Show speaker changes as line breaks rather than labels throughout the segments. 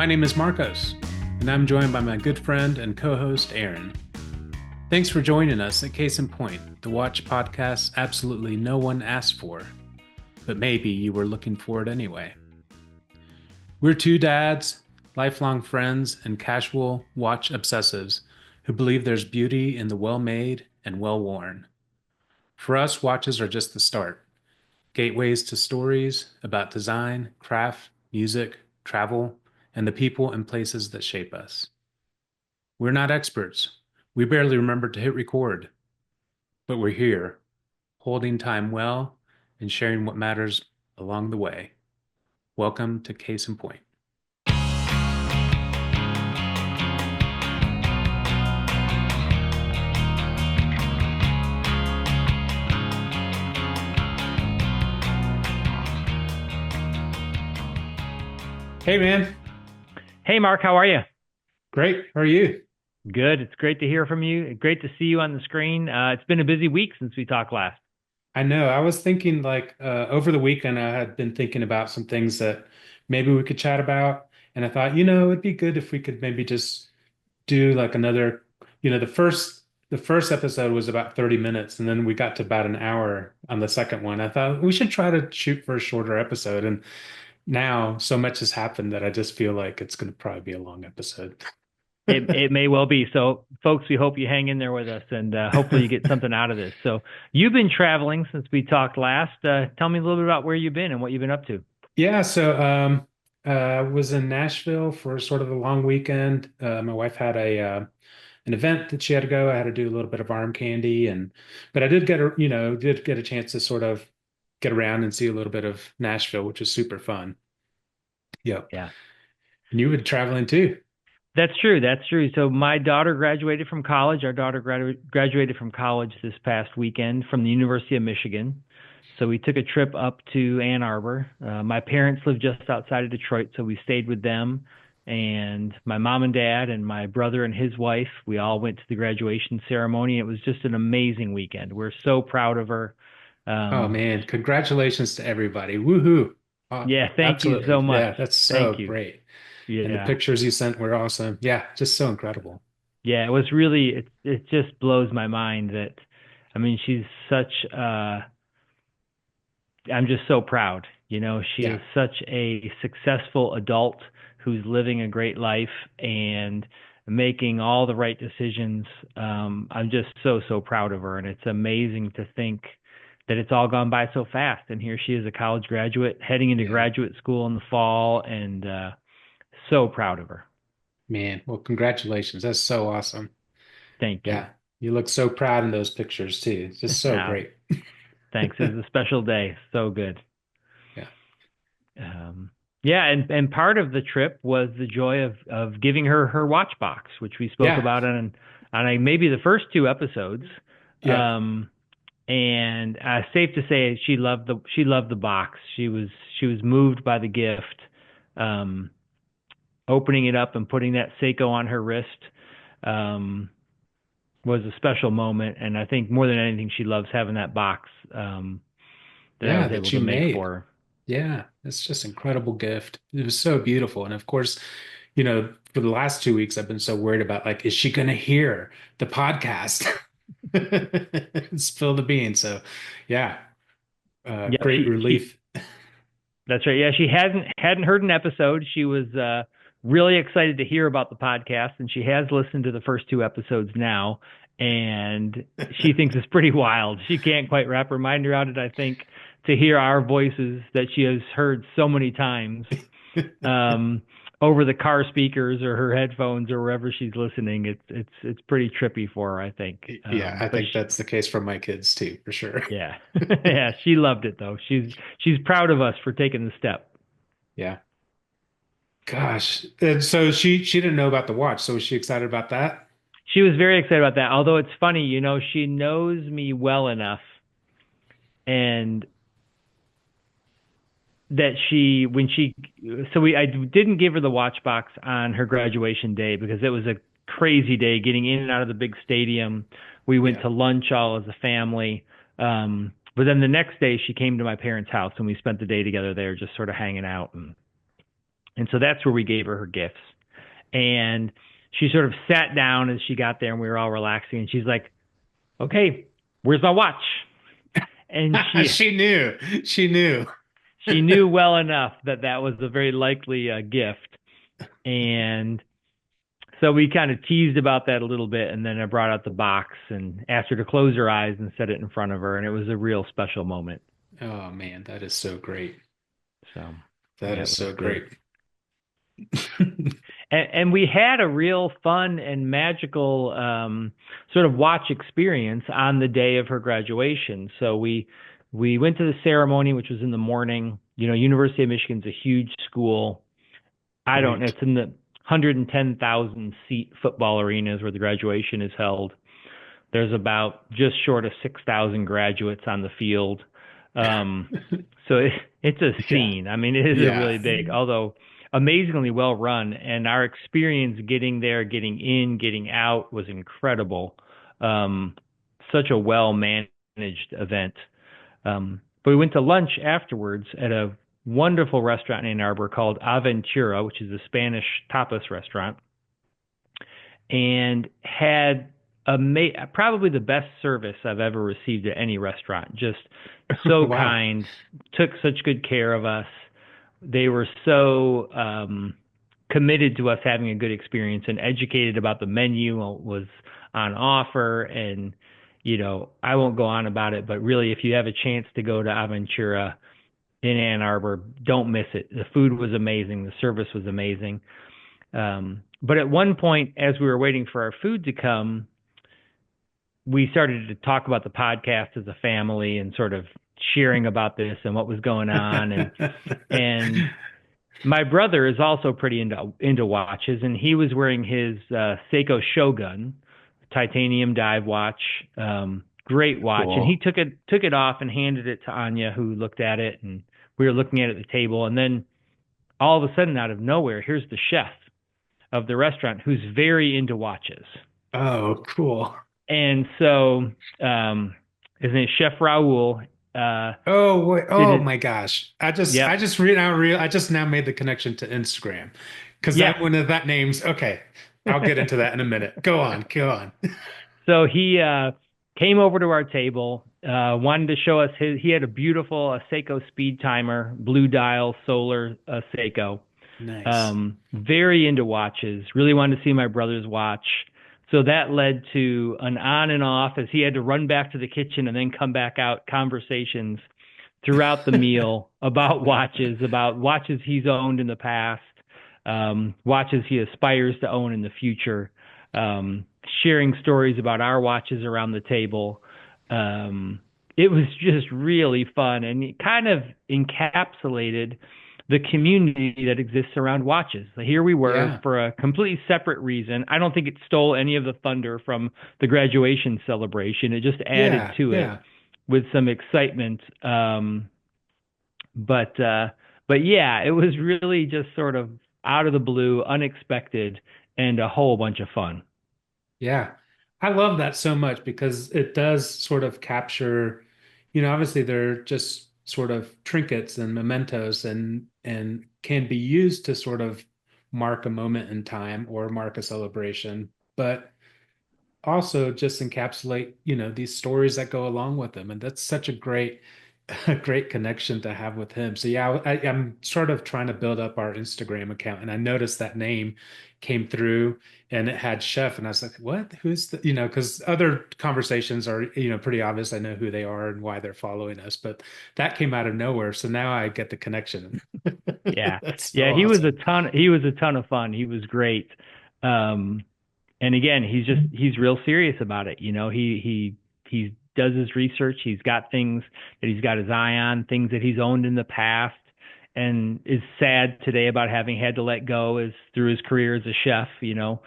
My name is Marcos, and I'm joined by my good friend and co-host Aaron. Thanks for joining us at Case in Point, the watch podcast absolutely no one asked for, but maybe you were looking for it anyway. We're two dads, lifelong friends, and casual watch obsessives who believe there's beauty in the well-made and well-worn. For us, watches are just the start, gateways to stories about design, craft, music, travel, and the people and places that shape us. We're not experts. We barely remember to hit record, but we're here, holding time well and sharing what matters along the way. Welcome to Case in Point. Hey, man.
Hey, Mark, how are you?
Great. How are you?
Good. It's great to hear from you. Great to see you on the screen. It's been a busy week since we talked last.
I know. I was thinking over the weekend, I had been thinking about some things that maybe we could chat about. And I thought, it'd be good if we could maybe just do like another, the first episode was about 30 minutes and then we got to about an hour on the second one. I thought we should try to shoot for a shorter episode. And now so much has happened that I just feel like it's going to probably be a long episode.
It may well be. So, folks, we hope you hang in there with us and hopefully you get something out of this. So, you've been traveling since we talked last. Tell me a little bit about where you've been and what you've been up to.
Yeah, so was in Nashville for sort of a long weekend. My wife had a an event that she had to go. I had to do a little bit of arm candy, but I did get a chance to sort of get around and see a little bit of Nashville, which was super fun. Yep.
Yeah.
And you were traveling too.
That's true. That's true. So my daughter graduated from college. Our daughter graduated from college this past weekend from the University of Michigan. So we took a trip up to Ann Arbor. My parents live just outside of Detroit, so we stayed with them. And my mom and dad and my brother and his wife, we all went to the graduation ceremony. It was just an amazing weekend. We're so proud of her.
Oh
Um,
man, congratulations to everybody. Woohoo.
yeah, thank you
Absolutely.
so much.
Yeah, that's so
Thank you.
great. And the
Yeah.
pictures you sent were awesome. Yeah, just so incredible.
Yeah, it was really it just blows my mind that I mean she's such I'm just so proud. She
Yeah.
is such a successful adult who's living a great life and making all the right decisions. I'm just so proud of her, and it's amazing to think that it's all gone by so fast. And here she is, a college graduate, heading into
Yeah.
graduate school in the fall, and so proud of her.
Man, well, congratulations. That's so awesome.
Thank you.
Yeah. You look so proud in those pictures too. It's just so
Ah,
great.
thanks. It was a special day. So good.
Yeah.
Um, yeah, and part of the trip was the joy of giving her watch box, which we spoke
Yeah.
about maybe the first two episodes.
Yeah.
Um, and safe to say, she loved the box. She was moved by the gift. Um, Opening it up and putting that Seiko on her wrist um, was a special moment, and I think more than anything, she loves having that box that I
Yeah,
was
that
able
you
to make
made.
for her.
Yeah. It's just incredible gift. It was so beautiful. And of course, for the last 2 weeks, I've been so worried about like, is she going to hear the podcast? Spill the beans. So, yeah,
Yeah,
great
she
relief.
that's right. Yeah, she hadn't heard an episode. She was really excited to hear about the podcast, and she has listened to the first two episodes now, and she thinks it's pretty wild. She can't quite wrap her mind around it, I think, to hear our voices that she has heard so many times um, over the car speakers or her headphones or wherever she's listening. It's pretty trippy for her, I think.
Yeah, I
But
think that's the case for my kids too, for sure.
yeah, yeah, she loved it though. She's proud of us for taking the step.
Yeah. Gosh. And so she didn't know about the watch. So was she excited about that?
She was very excited about that. Although it's funny, she knows me well enough, and that I didn't give her the watch box on her graduation day because it was a crazy day getting in and out of the big stadium. We went
Yeah.
to lunch all as a family. But then the next day she came to my parents' house and we spent the day together there just sort of hanging out And so that's where we gave her gifts. And she sort of sat down as she got there and we were all relaxing. And she's like, okay, where's my watch? And
She knew. She knew.
she knew well enough that that was a very likely gift. And so we kind of teased about that a little bit. And then I brought out the box and asked her to close her eyes and set it in front of her. And it was a real special moment.
Oh man, that is so great.
So,
That
yeah,
is
it was
so
great.
great.
And we had a real fun and magical sort of watch experience on the day of her graduation. So we went to the ceremony, which was in the morning. You know, University of Michigan's a huge school. I don't know,
Right.
it's in the 110,000 seat football arenas where the graduation is held. There's about just short of 6,000 graduates on the field. Um, so it's a
Yeah.
scene. I mean, it is a
Yeah.
really big, although amazingly well run. And our experience getting there, getting in, getting out was incredible. Um, Such a well managed event. But we went to lunch afterwards at a wonderful restaurant in Ann Arbor called Aventura, which is a Spanish tapas restaurant, and had probably the best service I've ever received at any restaurant. Just so
Wow.
kind, took such good care of us. They were so committed to us having a good experience and educated about the menu was on offer. And, you know, I won't go on about it, but really, if you have a chance to go to Aventura in Ann Arbor, don't miss it. The food was amazing. The service was amazing. But at one point, as we were waiting for our food to come, we started to talk about the podcast as a family and sort of sharing about this and what was going on. And my brother is also pretty into watches, and he was wearing his Seiko Shogun titanium dive watch. Great watch, and he
Cool.
took it off and handed it to Anya, who looked at it, and we were looking at it at the table. And then all of a sudden, out of nowhere, here's the chef of the restaurant who's very into watches.
Oh, cool.
And so his name is Chef Raul. Uh,
Oh, wait.
did
Oh
it?
my gosh. I
Yep.
just read out real I just now made the connection to Instagram because
Yeah.
that one of that name's okay. I'll get into that in a minute. Go on, go on.
So he came over to our table, wanted to show us his. He had a beautiful Seiko speed timer, blue dial solar Seiko.
Nice.
Very into watches. Really wanted to see my brother's watch. So that led to an on and off as he had to run back to the kitchen and then come back out conversations throughout the meal about watches he's owned in the past, watches he aspires to own in the future, sharing stories about our watches around the table. It was just really fun and it kind of encapsulated the community that exists around watches. So here we were
Yeah.
for a completely separate reason. I don't think it stole any of the thunder from the graduation celebration. It just added
Yeah.
to it
Yeah.
with some excitement. But yeah, it was really just sort of out of the blue, unexpected, and a whole bunch of fun.
Yeah. I love that so much because it does sort of capture, obviously they're just sort of trinkets and mementos and can be used to sort of mark a moment in time or mark a celebration, but also just encapsulate, these stories that go along with them. And that's such a great, a great connection to have with him. So yeah, I'm sort of trying to build up our Instagram account, and I noticed that name came through, and it had chef, and I was like, "What? Who's the?" Because other conversations are, pretty obvious. I know who they are and why they're following us, but that came out of nowhere. So now I get the connection.
Yeah,
That's so
yeah, he was a
awesome.
ton. He was a ton of fun. He was great. Um, and again, he's real serious about it. You know, he does his research. He's got things that he's got his eye on, things that he's owned in the past, and is sad today about having had to let go as through his career as a chef. You know,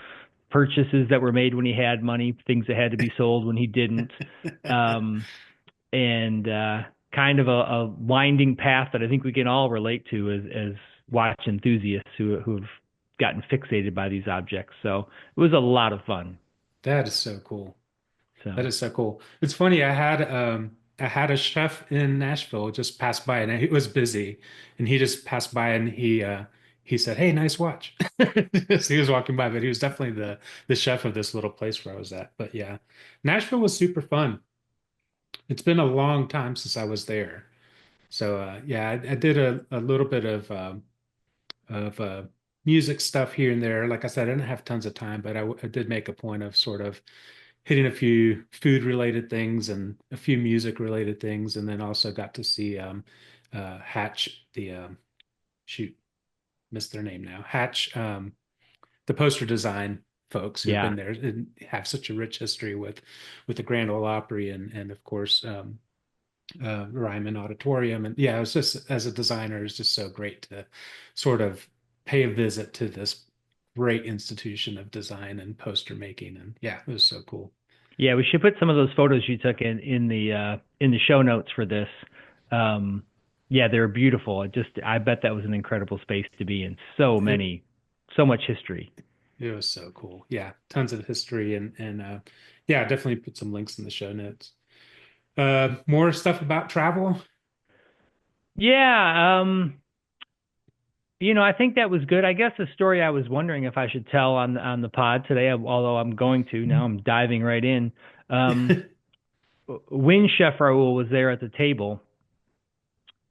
purchases that were made when he had money, things that had to be sold when he didn't, um, and kind of a winding path that I think we can all relate to as watch enthusiasts who've gotten fixated by these objects. So it was a lot of fun.
That is so cool. That
So
is so cool. It's funny, I had a chef in Nashville just pass by and he was busy and he just passed by and he said, "Hey, nice watch." So he was walking by, but he was definitely the chef of this little place where I was at. But yeah, Nashville was super fun. It's been a long time since I was there. So yeah, I did a little bit of music stuff here and there. Like I said, I didn't have tons of time, but I did make a point of sort of hitting a few food related things and a few music related things, and then also got to see Hatch, the shoot, missed their name now. Hatch, the poster design folks who've
Yeah.
been there and have such a rich history with the Grand Ole Opry and of course Ryman Auditorium. And yeah, it was just as a designer, it's just so great to sort of pay a visit to this great institution of design and poster making. And yeah, it was so cool.
Yeah, we should put some of those photos you took in the show notes for this. Um, yeah, they're beautiful. I bet that was an incredible space to be in.
It
So much history.
it was so cool. Yeah, tons of history and yeah, definitely put some links in the show notes. More stuff about travel.
Yeah, I think that was good. I guess the story I was wondering if I should tell on the pod today, although I'm going to now. I'm diving right in. Um, when Chef Raoul was there at the table,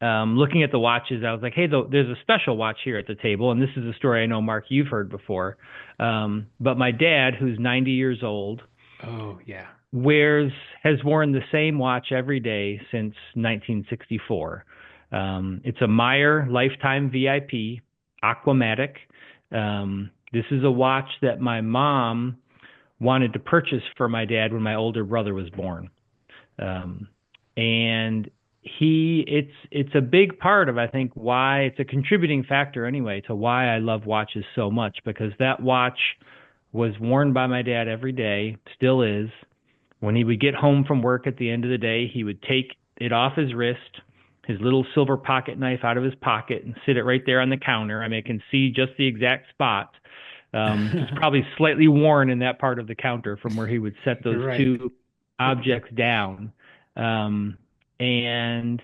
looking at the watches, I was like, "Hey, there's a special watch here at the table." And this is a story I know, Mark, you've heard before. But my dad, who's 90 years old,
Oh yeah.
wears has worn the same watch every day since 1964. It's a Meyer Lifetime VIP Aquamatic. This is a watch that my mom wanted to purchase for my dad when my older brother was born. Um, and it's a big part of, I think, why it's a contributing factor anyway to why I love watches so much, because that watch was worn by my dad every day, still is. When he would get home from work at the end of the day, he would take it off his wrist, his little silver pocket knife out of his pocket, and sit it right there on the counter. I mean, I can see just the exact spot. It's probably slightly worn in that part of the counter from where he would set those
Right.
two objects down. Um, and,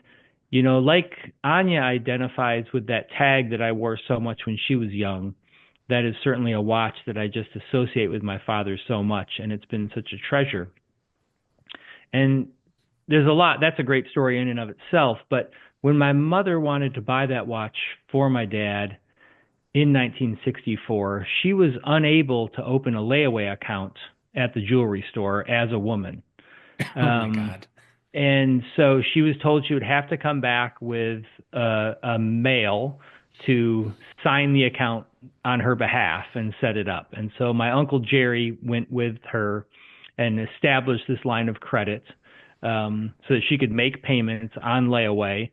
like Anya identifies with that tag that I wore so much when she was young, that is certainly a watch that I just associate with my father so much. And it's been such a treasure. And there's a lot. That's a great story in and of itself. But when my mother wanted to buy that watch for my dad in 1964, she was unable to open a layaway account at the jewelry store as a woman.
Oh my
Um,
God.
and so she was told she would have to come back with a male to sign the account on her behalf and set it up. And so my uncle Jerry went with her and established this line of credit, so that she could make payments on layaway,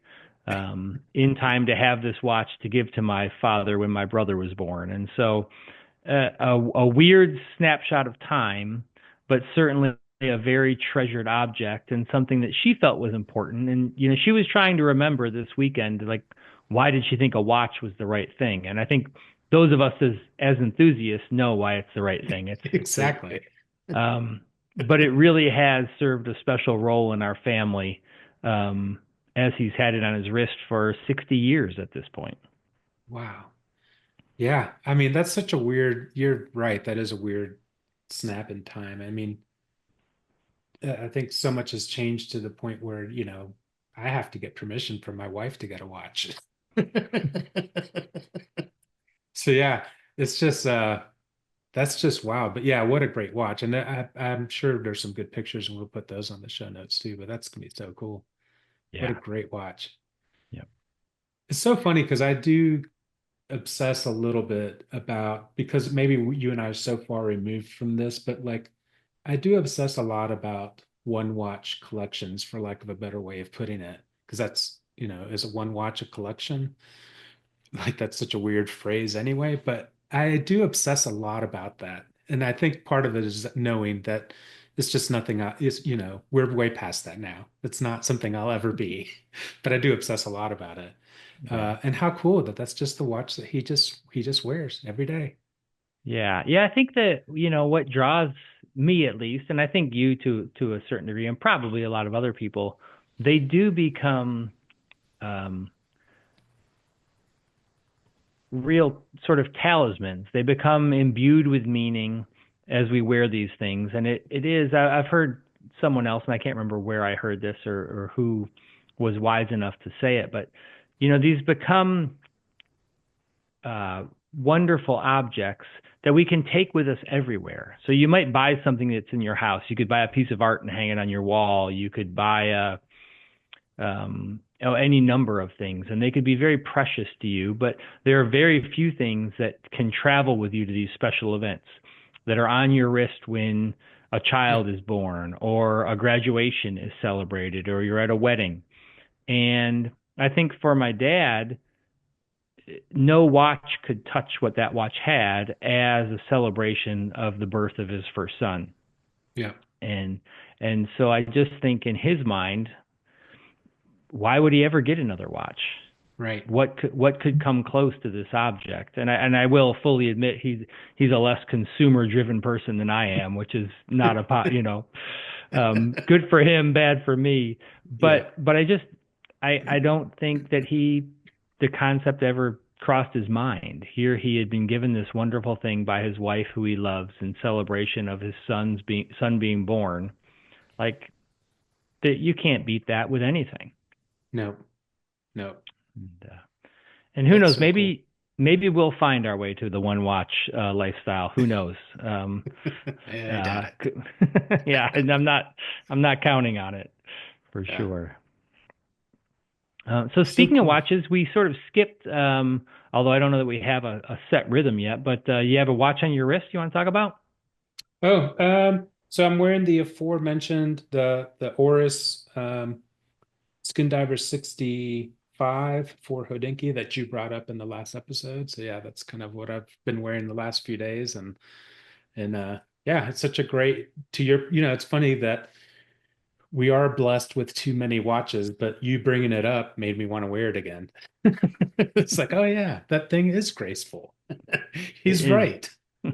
in time to have this watch to give to my father when my brother was born. And so a weird snapshot of time, but certainly a very treasured object and something that she felt was important. And, she was trying to remember this weekend, like, why did she think a watch was the right thing? And I think those of us as enthusiasts know why it's the right thing.
Exactly.
Um, but it really has served a special role in our family, as he's had it on his wrist for 60 years at this point.
Wow. Yeah. I mean, that's such a weird, you're right. That is a weird snap in time. I mean, I think so much has changed to the point where, I have to get permission from my wife to get a watch. So yeah, it's just that's just wow. But yeah, what a great watch. And I'm sure there's some good pictures and we'll put those on the show notes too, but that's gonna be so cool. What a
Yeah.
great watch.
Yep.
It's so funny because I do obsess a little bit about because maybe you and I are so far removed from this, but like I do obsess a lot about one watch collections, for lack of a better way of putting it, because that's, is a one watch a collection? Like that's such a weird phrase anyway, but I do obsess a lot about that. And I think part of it is knowing that it's just nothing, we're way past that now. It's not something I'll ever be, but I do obsess a lot about it.
Yeah.
And how cool that that's just the watch that he just wears every day.
Yeah. Yeah. I think that, what draws me at least, and I think you to a certain degree, and probably a lot of other people, they do become um, real sort of talismans. They become imbued with meaning as we wear these things. And it is, I've heard someone else, and I can't remember where I heard this or who was wise enough to say it, but these become uh, wonderful objects that we can take with us everywhere. So you might buy something that's in your house. You could buy a piece of art and hang it on your wall. You could buy any number of things, and they could be very precious to you. But there are very few things that can travel with you to these special events that are on your wrist when a
Yeah.
child is born, or a graduation is celebrated, or you're at a wedding. And I think for my dad, no watch could touch what that watch had as a celebration of the birth of his first son.
Yeah.
And so I just think in his mind, why would he ever get another watch?
Right.
What could come close to this object? And I will fully admit he's a less consumer driven person than I am, which is not good for him, bad for me.
Yeah.
But I don't think that the concept ever crossed his mind. Here he had been given this wonderful thing by his wife, who he loves, in celebration of his son being born. Like, that, you can't beat that with anything.
No. No.
And, and who
That's
knows?
so cool.
Maybe we'll find our way to the one watch lifestyle. Who knows?
I doubt it.
Yeah, and I'm not counting on it for
Yeah.
sure. So
So
speaking of
cool.
watches, we sort of skipped, although I don't know that we have a set rhythm yet, but you have a watch on your wrist you want to talk about?
Oh, so I'm wearing the aforementioned the Oris Skin Diver 65 for Hodinkee that you brought up in the last episode. So yeah, that's kind of what I've been wearing the last few days. And yeah, it's such a great to your, it's funny that we are blessed with too many watches, but you bringing it up made me want to wear it again. It's like, oh yeah, that thing is graceful.
It
He's
is.
right. So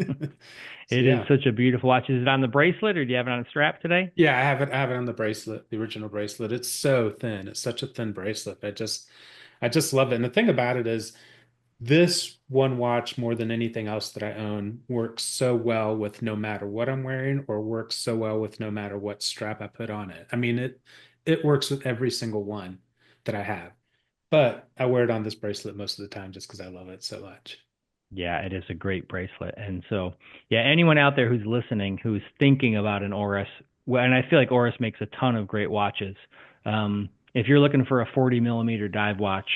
It is
yeah.
such a beautiful watch. Is it on the bracelet, or do you have it on a strap today?
Yeah, I have it on the bracelet, the original bracelet. It's so thin. It's such a thin bracelet. I just love it. And the thing about it is this one watch more than anything else that I own works so well with no matter what I'm wearing, or works so well with no matter what strap I put on it. I mean, it works with every single one that I have. But I wear it on this bracelet most of the time just because I love it so much.
Yeah, it is a great bracelet. And so, yeah, anyone out there who's listening, who's thinking about an Oris, well, and I feel like Oris makes a ton of great watches. If you're looking for a 40 millimeter dive watch,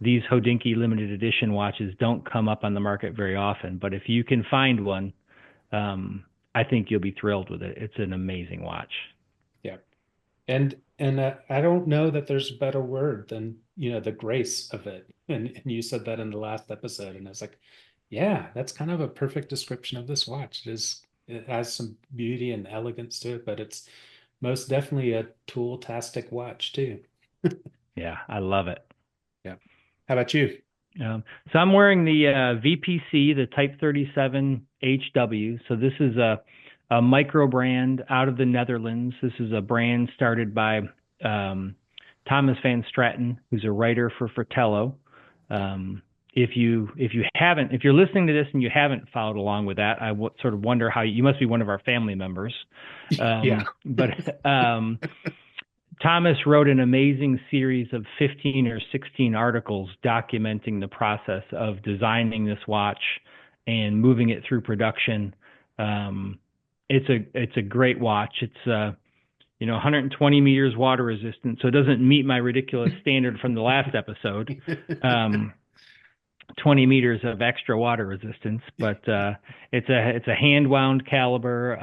these Hodinkee limited edition watches don't come up on the market very often. But if you can find one, I think you'll be thrilled with it. It's an amazing watch.
Yeah. And I don't know that there's a better word than, the grace of it. And you said that in the last episode, and I was like, yeah, that's kind of a perfect description of this watch. It has some beauty and elegance to it, but it's most definitely a tool-tastic watch too.
Yeah, I love it.
Yeah. How about you?
So I'm wearing the VPC, the Type 37 HW. So this is a micro brand out of the Netherlands. This is a brand started by Thomas Van Straten, who's a writer for Fratello. If you're listening to this and you haven't followed along with that, sort of wonder how you must be one of our family members.
Yeah.
But Thomas wrote an amazing series of 15 or 16 articles documenting the process of designing this watch and moving it through production. It's a great watch. It's 120 meters water resistant, so it doesn't meet my ridiculous standard from the last episode. 20 meters of extra water resistance, but it's a hand wound caliber.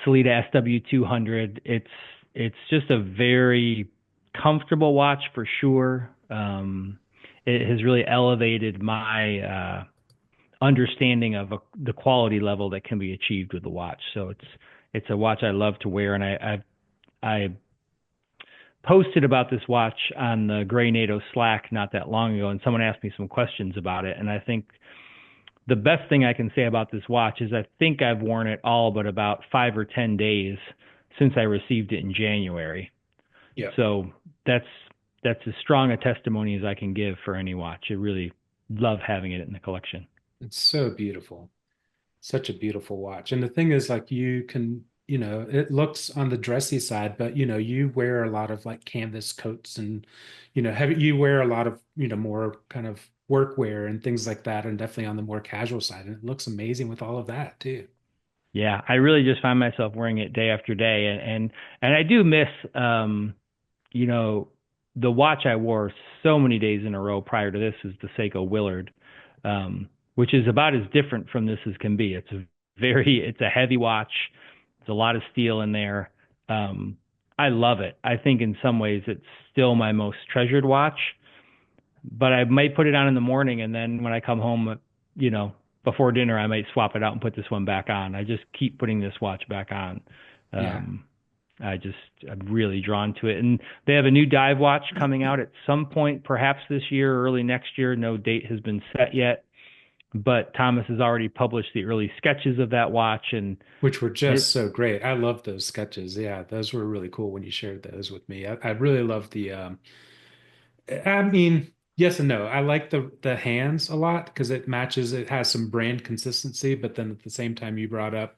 Salida SW200. It's just a very comfortable watch for sure. It has really elevated my understanding of the quality level that can be achieved with the watch. So it's a watch I love to wear, and I posted about this watch on the Gray NATO Slack not that long ago, and someone asked me some questions about it, and I think the best thing I can say about this watch is I think I've worn it all but about 5 or 10 days since I received it in January.
Yeah.
So that's as strong a testimony as I can give for any watch. It really love having it in the collection.
It's so beautiful. Such a beautiful watch. And the thing is, like, you can, it looks on the dressy side, but you wear a lot of like canvas coats and, you wear a lot of, more kind of workwear and things like that, and definitely on the more casual side. And it looks amazing with all of that too.
Yeah, I really just find myself wearing it day after day, and I do miss, you know, the watch I wore so many days in a row prior to this is the Seiko Willard, which is about as different from this as can be. It's a heavy watch. There's a lot of steel in there. I love it. I think in some ways it's still my most treasured watch, but I might put it on in the morning, and then when I come home, you know, before dinner, I might swap it out and put this one back on. I just keep putting this watch back on.
Yeah.
Um, I'm really drawn to it. And they have a new dive watch coming out at some point, perhaps this year or early next year. No date has been set yet, but Thomas has already published the early sketches of that watch, and
Which were just
it,
so great. I love those sketches. Yeah, those were really cool when you shared those with me. I really love I mean, yes and no. I like the hands a lot because it matches, it has some brand consistency, but then at the same time you brought up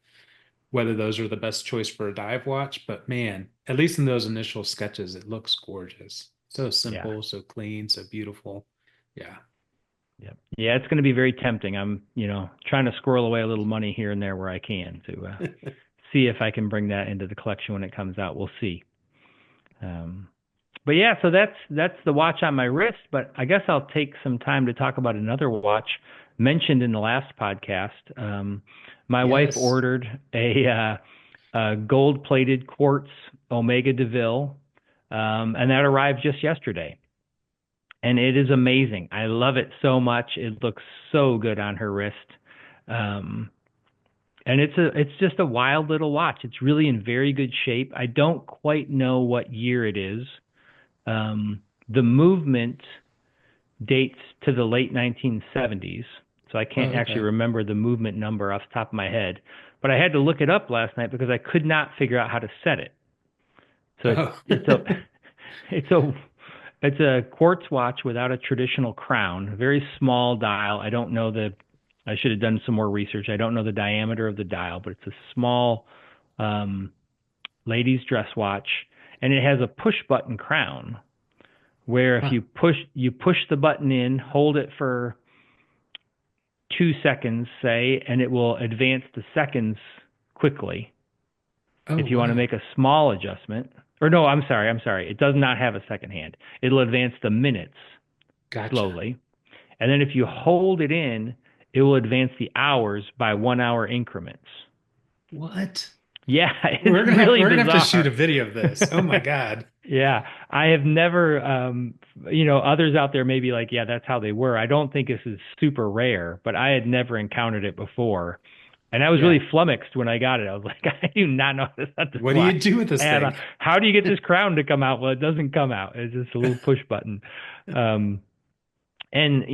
whether those are the best choice for a dive watch. But man, at least in those initial sketches, it looks gorgeous. So
yeah,
simple, so clean, so beautiful. Yeah.
yeah, yeah. It's going to be very tempting. I'm, trying to squirrel away a little money here and there where I can to see if I can bring that into the collection when it comes out. We'll see. Um, but yeah, so that's the watch on my wrist. But I guess I'll take some time to talk about another watch mentioned in the last podcast. My wife
Yes.
ordered a gold-plated quartz Omega DeVille, and that arrived just yesterday. And it is amazing. I love it so much. It looks so good on her wrist. Um, and it's just a wild little watch. It's really in very good shape. I don't quite know what year it is. The movement dates to the late 1970s, so I
Oh,
can't actually
okay.
remember the movement number off the top of my head. But I had to look it up last night because I could not figure out how to set it. So
Oh.
it's a it's a it's a quartz watch without a traditional crown, a very small dial. I should have done some more research. I don't know the diameter of the dial, but it's a small um, ladies' dress watch, and it has a push button crown where if
Huh.
you push the button in, hold it for 2 seconds, say, and it will advance the seconds quickly.
Oh,
If you want to
wow.
make a small adjustment, or no, I'm sorry, it does not have a second hand. It'll advance the minutes
Gotcha.
slowly, and then if you hold it in, it will advance the hours by 1 hour increments.
What?
Yeah, it's really
We're gonna have to shoot a
bizarre.
video of this. Oh my God.
Yeah, I have never, others out there may be like, yeah, that's how they were. I don't think this is super rare, but I had never encountered it before. And I was really
Yeah.
flummoxed when I got it. I was like, I do not know how to set this
What do you
watch.
do with this
And
thing?
how do you get this crown to come out? Well, it doesn't come out. It's just a little push button. Um, and,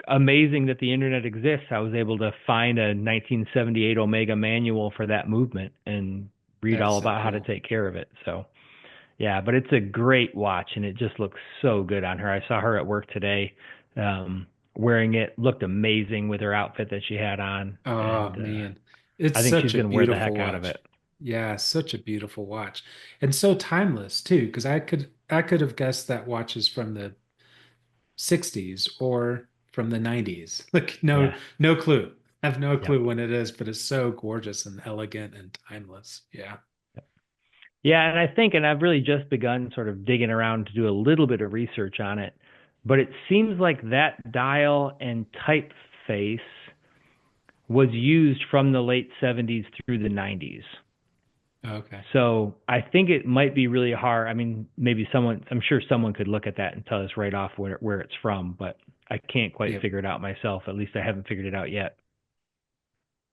amazing that the internet exists. I was able to find a 1978 Omega manual for that movement and read
That's
all
so
about how to
cool.
take care of it. So, yeah, but it's a great watch and it just looks so good on her. I saw her at work today wearing it, looked amazing with her outfit that she had on.
Oh
And
man. It's
I think she's
such a
going to wear the
beautiful
heck out of
watch.
it.
Yeah, such a beautiful watch. And so timeless too, because I could have guessed that watch is from the 60s or from the 90s. Like
Yeah.
no clue. I have no
Yep.
clue when it is, but it's so gorgeous and elegant and timeless. Yeah.
Yeah. And I think, and I've really just begun sort of digging around to do a little bit of research on it, but it seems like that dial and typeface was used from the late 70s through the 90s.
Okay.
So I think it might be really hard. I mean, I'm sure someone could look at that and tell us right off where it's from, but I can't quite
Yeah.
figure it out myself. At least I haven't figured it out yet.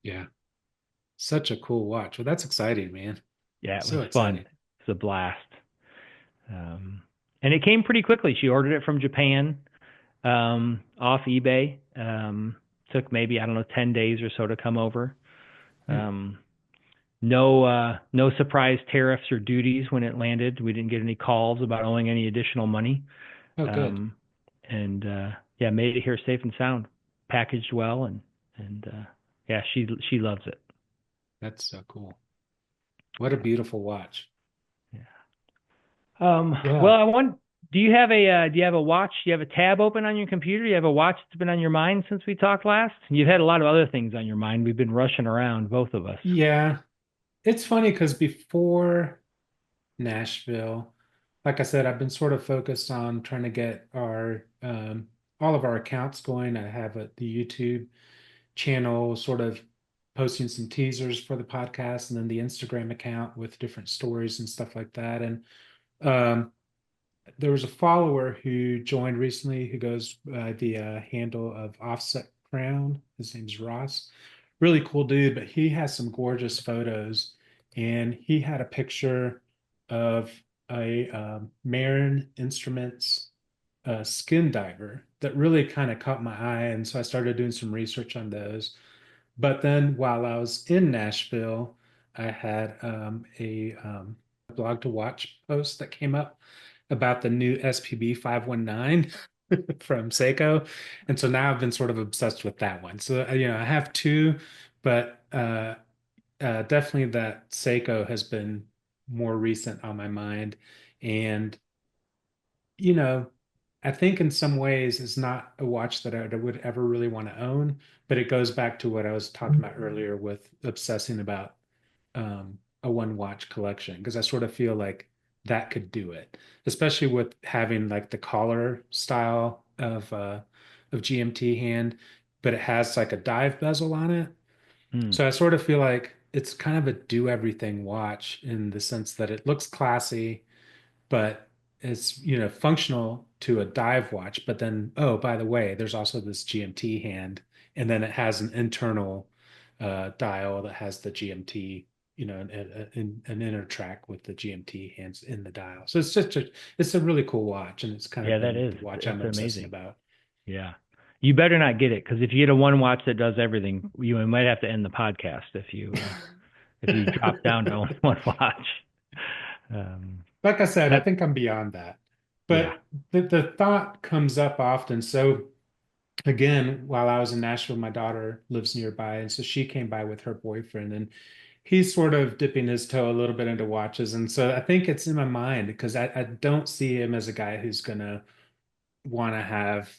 Yeah. Such a cool watch. Well, that's exciting, man.
Yeah, it was
So
fun.
exciting.
It's a blast. Um, and it came pretty quickly. She ordered it from Japan, off eBay. Took maybe, I don't know, 10 days or so to come over.
Hmm.
Um, no surprise tariffs or duties when it landed. We didn't get any calls about owing any additional money.
Oh, good.
Um, and yeah, made it here safe and sound, packaged well, and yeah, she loves it.
That's so cool. What a beautiful watch.
Yeah.
Yeah.
Well, do you have a watch? Do you have a tab open on your computer? Do you have a watch that's been on your mind since we talked last? You've had a lot of other things on your mind. We've been rushing around, both of us.
Yeah. It's funny because before Nashville, like I said, I've been sort of focused on trying to get our all of our accounts going. I have the YouTube channel sort of posting some teasers for the podcast, and then the Instagram account with different stories and stuff like that. And um, there was a follower who joined recently who goes by the handle of Offset Crown. His name's Ross. Really cool dude, but he has some gorgeous photos. And he had a picture of a Marin Instruments skin diver that really kind of caught my eye. And so I started doing some research on those. But then while I was in Nashville, I had a blog to watch post that came up about the new SPB 519 from Seiko. And so now I've been sort of obsessed with that one. So, I have two, but definitely that Seiko has been more recent on my mind. And you know, I think in some ways it's not a watch that I would ever really want to own, but it goes back to what I was talking about earlier with obsessing about a one watch collection, because I sort of feel like that could do it, especially with having like the collar style of GMT hand, but it has like a dive bezel on it.
Hmm.
So I sort of feel like it's kind of a do everything watch in the sense that it looks classy, but it's functional to a dive watch. But then, oh, by the way, there's also this GMT hand, and then it has an internal dial that has the GMT, an inner track with the GMT hands in the dial. So it's a really cool watch, and it's kind of
Yeah, that
been
is.
the watch I'm
It's
obsessing
amazing.
about.
Yeah. You better not get it because if you get a one watch that does everything, you might have to end the podcast if you drop down to one watch. Um,
Like I said, I
that
think I'm beyond that.
yeah.
But the thought comes up often. So again, while I was in Nashville, my daughter lives nearby, and so she came by with her boyfriend, and he's sort of dipping his toe a little bit into watches. And so I think it's in my mind because I don't see him as a guy who's gonna want to have,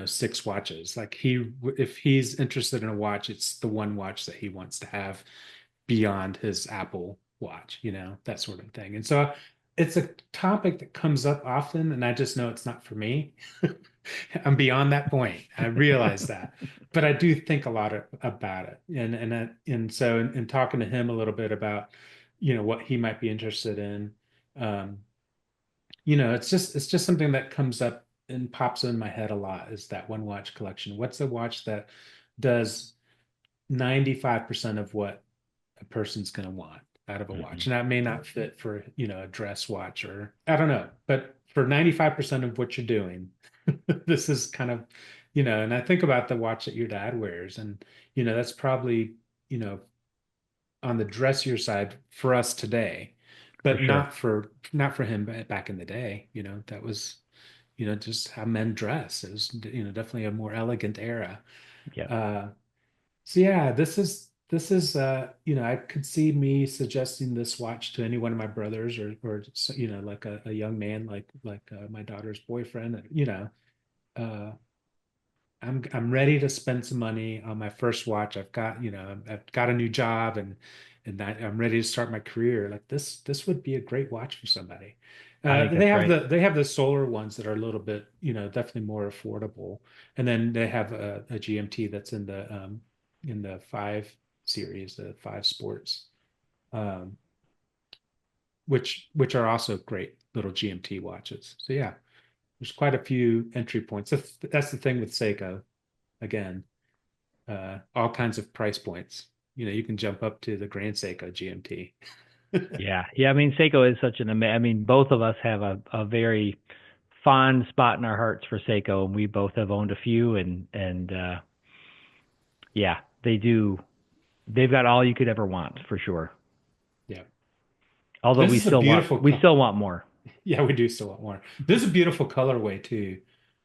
six watches. Like if he's interested in a watch, it's the one watch that he wants to have beyond his Apple Watch, that sort of thing. And so it's a topic that comes up often, and I just know it's not for me. I'm beyond that point. I realize that, but I do think a lot about it, and so in talking to him a little bit about, what he might be interested in, um, it's just something that comes up and pops in my head a lot. Is that one watch collection? What's a watch that does 95% of what a person's going to want out of a watch?
Mhm.
And that may not fit for, a dress watch, or I don't know, but for 95% of what you're doing, this is kind of, and I think about the watch that your dad wears, and, that's probably, you know, on the dressier side for us today,
For
but
sure.
not for him back in the day. That was, just how men dress. It was, definitely a more elegant era.
Yep.
Uh, so yeah, this is I could see me suggesting this watch to any one of my brothers, or like a young man like my daughter's boyfriend. Uh, I'm ready to spend some money on my first watch. I've got a new job, I'm ready to start my career. Like this would be a great watch for somebody.
I think
They
that's
have
right.
the solar ones that are a little bit, definitely more affordable. And then they have a GMT that's in the 5 series, the 5 sports, um, which are also great little GMT watches. So yeah, there's quite a few entry points. That's the thing with Seiko. Again, all kinds of price points. You can jump up to the Grand Seiko GMT.
Yeah. Yeah. I mean, Seiko is such an amazing. I mean, both of us have a very fond spot in our hearts for Seiko, and we both have owned a few, and yeah, they do. They've got all you could ever want for sure.
Yeah.
Although
This is a beautiful
we still want more.
yeah, we do still want more. This is a beautiful colorway too.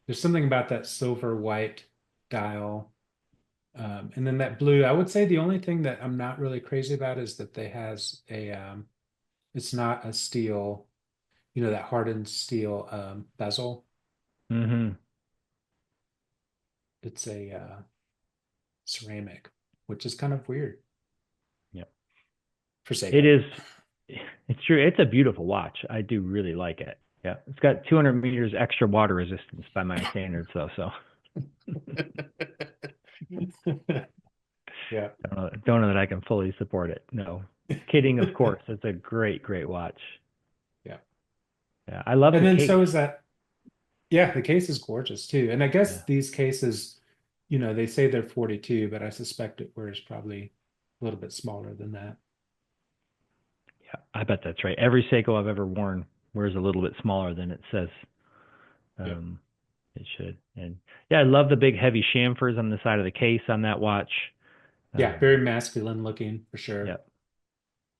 There's something about that silver white dial. And then that blue, I would say the only thing that I'm not really crazy about is that they has it's not a steel, that hardened steel bezel.
Hmm.
It's a ceramic, which is kind of weird
Yeah.
for
It
Seiko.
is. It's true. It's a beautiful watch. I do really like it. Yeah. It's got 200 meters extra water resistance by my standards, though. So
Yeah.
don't know that I can fully support it. No. Kidding, of course. It's a great, great watch.
Yeah.
Yeah. I love
And
the
then
case.
so is that, yeah, the case is gorgeous too. And I
Yeah.
guess these cases, they say they're 42, but I suspect it wears probably a little bit smaller than that.
Yeah. I bet that's right. Every Seiko I've ever worn wears a little bit smaller than it says
Yep.
um, it should. And yeah, I love the big heavy chamfers on the side of the case on that watch.
Yeah,
Um,
very masculine looking for sure.
yeah.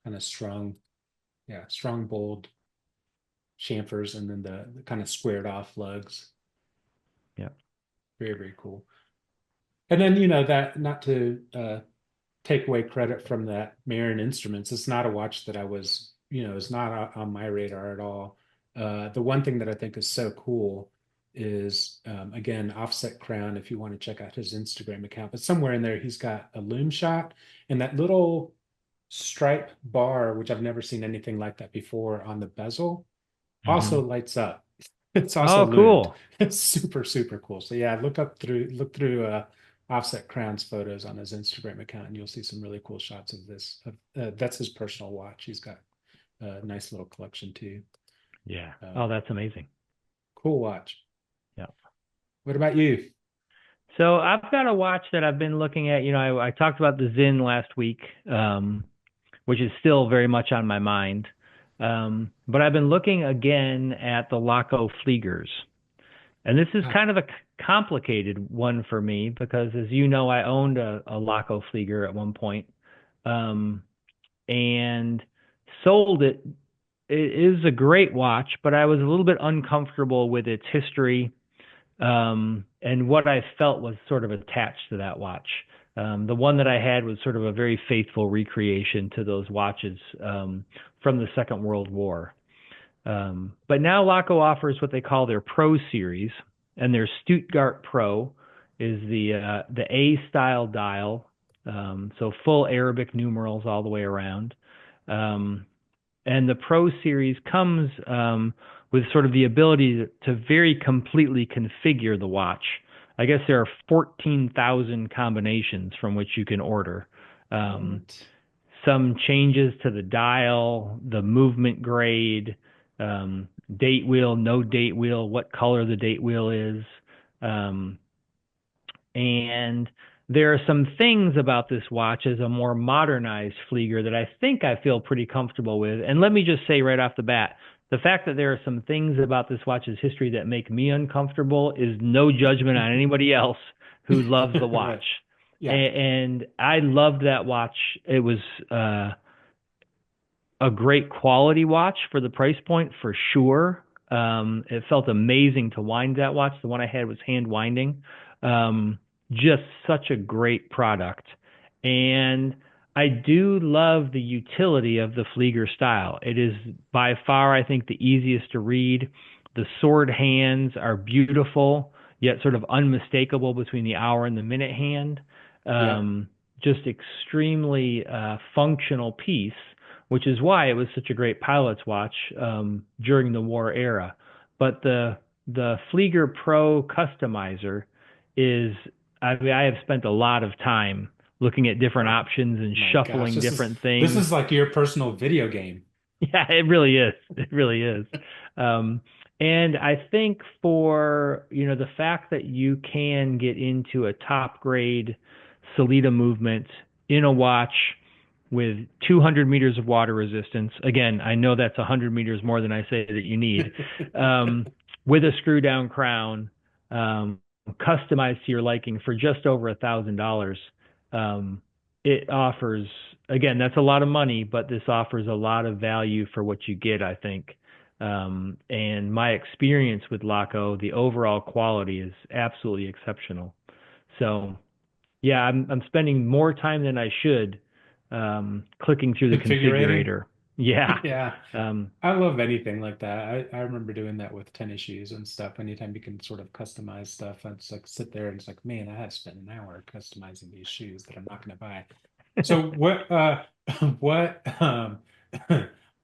Kind of strong, yeah, strong, bold chamfers, and then the kind of squared off lugs.
Yeah.
Very, very cool. And then, that not to take away credit from that Marin Instruments. It's not a watch that is not on my radar at all. The one thing that I think is so cool is, again, offset crown, if you want to check out his Instagram account, but somewhere in there, he's got a loom shot and that little stripe bar, which I've never seen anything like that before on the bezel,
Hmm.
also lights up. It's also
Oh,
loomed.
cool.
It's super, super cool. So yeah, look through Offset Crown's photos on his Instagram account, and you'll see some really cool shots of this. That's his personal watch. He's got a nice little collection too.
Yeah. Oh,
Um,
that's amazing.
cool watch.
Yeah.
What about you?
So I've got a watch that I've been looking at. I talked about the Zin last week, which is still very much on my mind. But I've been looking again at the Laco Fliegers. And this is
Ah,
kind of a complicated one for me because, as you know, I owned a Laco Flieger at one point, um, and sold it. It is a great watch, but I was a little bit uncomfortable with its history, and what I felt was sort of attached to that watch. The one that I had was sort of a very faithful recreation to those watches from the Second World War. But now Laco offers what they call their Pro series, and their Stuttgart Pro is the A style dial, so full Arabic numerals all the way around. Um, and the Pro series comes with sort of the ability to very completely configure the watch. I guess there are 14,000 combinations from which you can order. Um,
what?
some changes to the dial, the movement grade, date wheel, no date wheel, what color the date wheel is. Um, and there are some things about this watch as a more modernized Flieger that I think I feel pretty comfortable with. And let me just say right off the bat, the fact that there are some things about this watch's history that make me uncomfortable is no judgment on anybody else who loves the watch.
Right. Yeah.
And I loved that watch. It was a great quality watch for the price point for sure. It felt amazing to wind that watch. The one I had was hand winding. Um, just such a great product. And I do love the utility of the Flieger style. It is by far, I think, the easiest to read. The sword hands are beautiful, yet sort of unmistakable between the hour and the minute hand.
Yep.
Just extremely functional piece, which is why it was such a great pilot's watch during the war era. But the Flieger Pro customizer is, I mean, I have spent a lot of time looking at different
Oh
options and
my gosh.
shuffling different
This
things.
is like your personal video game.
Yeah, it really is. It really is. Um, and I think for, the fact that you can get into a top grade Salida movement in a watch with 200 meters of water resistance. Again, I know that's 100 meters more than I say that you need. Um, with a screw down crown, customized to your liking for just over $1,000. Um, it offers, again, that's a lot of money, but this offers a lot of value for what you get, I think. And my experience with Laco, the overall quality is absolutely exceptional. So yeah, I'm spending more time than I should clicking through the
Configurating.
configurator. Yeah.
Yeah.
Um,
I love anything like that. I remember doing that with tennis shoes and stuff. Anytime you can sort of customize stuff, I just like sit there and it's like, man, I have spent an hour customizing these shoes that I'm not going to buy. So what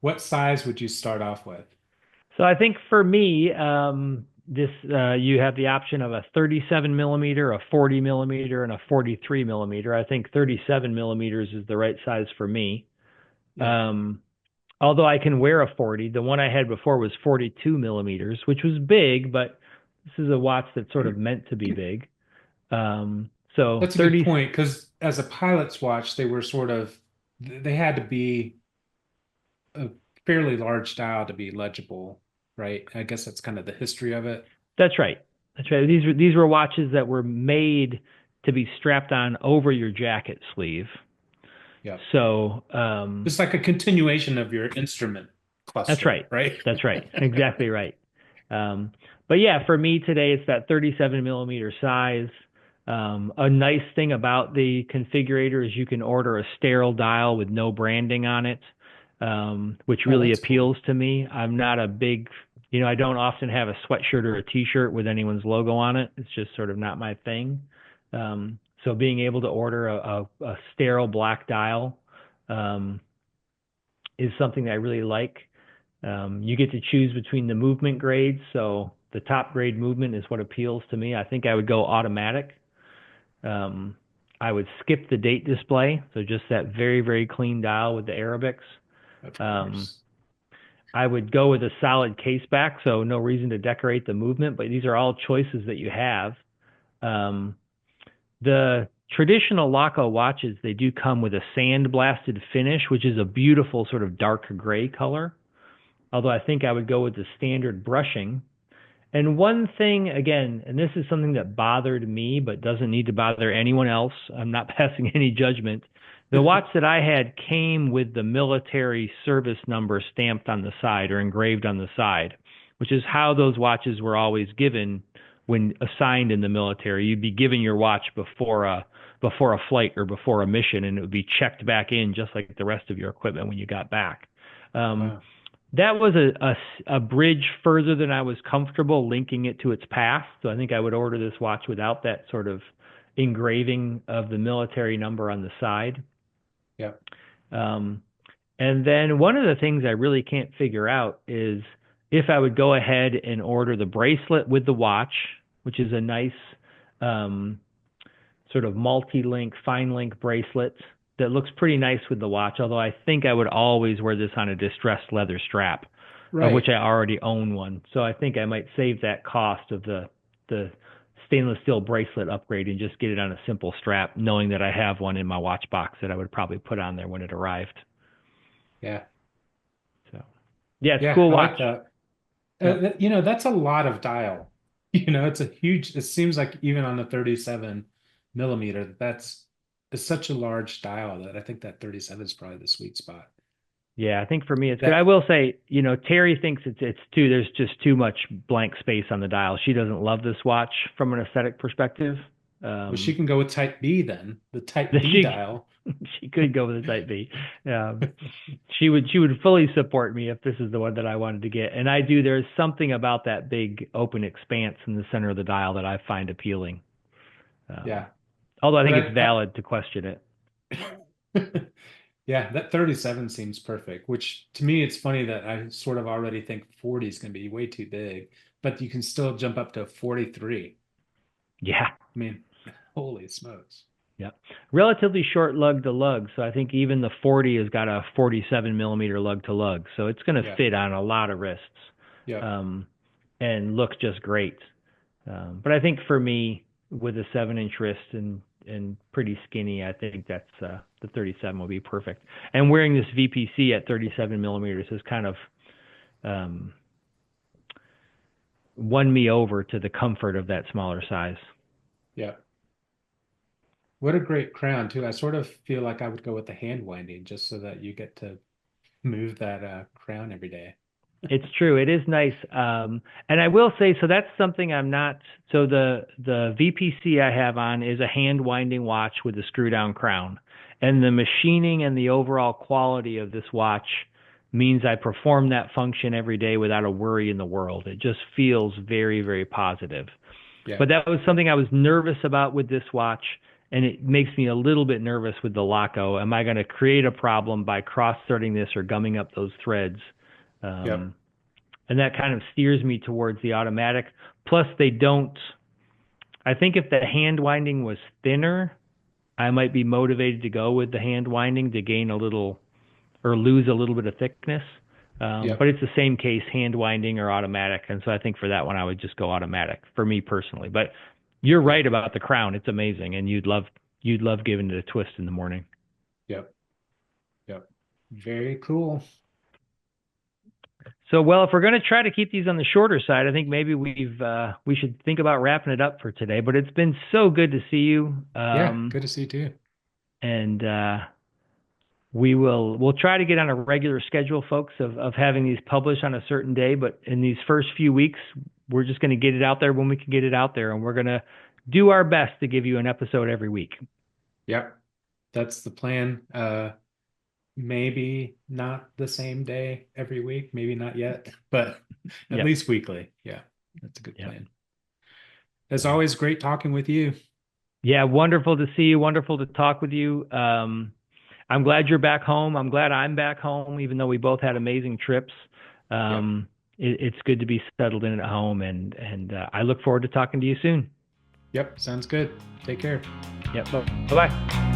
what size would you start off with?
so I think for me, this you have the option of a 37 millimeter, a 40 millimeter, and a 43 millimeter. I think 37 millimeters is the right size for me.
Yeah.
Um, Although I can wear a 40, the one I had before was 42 millimeters, which was big, but this is a watch that's sort of meant to be big. So
That's a good
30,
point because as a pilot's watch, they were sort of they had to be a fairly large dial to be legible, right? I guess that's kind of the history of it.
that's right. That's right. These were watches that were made to be strapped on over your jacket sleeve.
Yeah.
So,
It's like a continuation of your instrument
that's
cluster,
right.
right?
That's right. Exactly right. Um, but yeah, for me today, it's that 37 millimeter size. A nice thing about the configurator is you can order a sterile dial with no branding on it, which
Oh,
really
that's cool.
appeals to me. I'm not a big, I don't often have a sweatshirt or a t-shirt with anyone's logo on it. It's just sort of not my thing. So being able to order a sterile black dial um, is something that I really like. You get to choose between the movement grades. So the top grade movement is what appeals to me. I think I would go automatic. Um, I would skip the date display. So just that very, very clean dial with the Arabics.
Of
Um,
course.
I would go with a solid case back. So no reason to decorate the movement, but these are all choices that you have. Um, the traditional Laco watches, they do come with a sandblasted finish, which is a beautiful sort of dark gray color. Although I think I would go with the standard brushing. And one thing, again, and this is something that bothered me, but doesn't need to bother anyone else. I'm not passing any judgment. The watch that I had came with the military service number stamped on the side or engraved on the side, which is how those watches were always given when assigned in the military. You'd be given your watch before a flight or before a mission, and it would be checked back in just like the rest of your equipment when you got back. Um,
Wow.
that was a bridge further than I was comfortable linking it to its past. So I think I would order this watch without that sort of engraving of the military number on the side.
Yeah.
Um, and then one of the things I really can't figure out is if I would go ahead and order the bracelet with the watch, which is a nice um, sort of multi-link, fine link bracelet that looks pretty nice with the watch. Although I think I would always wear this on a distressed leather strap, of which
Right.
I already own one. So I think I might save that cost of the stainless steel bracelet upgrade and just get it on a simple strap, knowing that I have one in my watch box that I would probably put on there when it arrived.
Yeah.
So yeah, it's a
Yeah.
cool
I
watch.
like that.
Yep.
That's a lot of dial. It's a huge, it seems like even on the 37 millimeter, it's such a large dial that I think that 37 is probably the sweet spot.
Yeah, I think for me it's good. I
That,
will say, Terry thinks it's too there's just too much blank space on the dial. She doesn't love this watch from an aesthetic perspective.
well, she
Um,
can go with type B then, the type B
she
dial.
she could go with a Type B. Um, she would fully support me if this is the one that I wanted to get. And I do. There's something about that big open expanse in the center of the dial that I find appealing. Um,
Yeah.
Although I
But
think it's valid to question it.
yeah, that 37 seems perfect, which to me, it's funny that I sort of already think 40 is going to be way too big, but you can still jump up to 43.
Yeah.
I mean, holy smokes.
Yeah. Relatively short lug to lug. So I think even the 40 has got a 47 millimeter lug to lug. So it's going to
Yeah.
fit on a lot of wrists
Yeah.
um, and look just great. But I think for me, with a 7-inch wrist and pretty skinny, I think that's the 37 will be perfect. And wearing this VPC at 37 millimeters has kind of um, won me over to the comfort of that smaller size.
Yeah. What a great crown, too. I sort of feel like I would go with the hand winding just so that you get to move that crown every day.
It's true. It is nice. And I will say, so that's something I'm not. So the VPC I have on is a hand winding watch with a screw down crown, and the machining and the overall quality of this watch means I perform that function every day without a worry in the world. It just feels very, very positive.
Yeah.
But that was something I was nervous about with this watch, and it makes me a little bit nervous with the Laco. Am I going to create a problem by cross-threading this or gumming up those threads?
Yep.
And that kind of steers me towards the automatic. Plus, they don't. I think if the hand winding was thinner, I might be motivated to go with the hand winding to gain a little or lose a little bit of thickness.
Yep.
But it's the same case, hand winding or automatic. And so I think for that one, I would just go automatic for me personally. But you're right about the crown. It's amazing. And you'd love giving it a twist in the morning.
Yep. Yep. Very cool.
So, well, if we're going to try to keep these on the shorter side, I think maybe we should think about wrapping it up for today. But it's been so good to see you.
Yeah, good to see you too.
And we'll try to get on a regular schedule, folks, of having these published on a certain day. But in these first few weeks, we're just going to get it out there when we can get it out there, and we're going to do our best to give you an episode every week.
Yep, that's the plan. Maybe not the same day every week, maybe not yet, but at least weekly. Yeah, that's a good plan. As always, great talking with you.
Yeah, wonderful to see you. Wonderful to talk with you. I'm glad you're back home. I'm glad I'm back home, even though we both had amazing trips. It's good to be settled in at home, and I look forward to talking to you soon.
Yep, sounds good. Take care.
Yep. Bye-bye.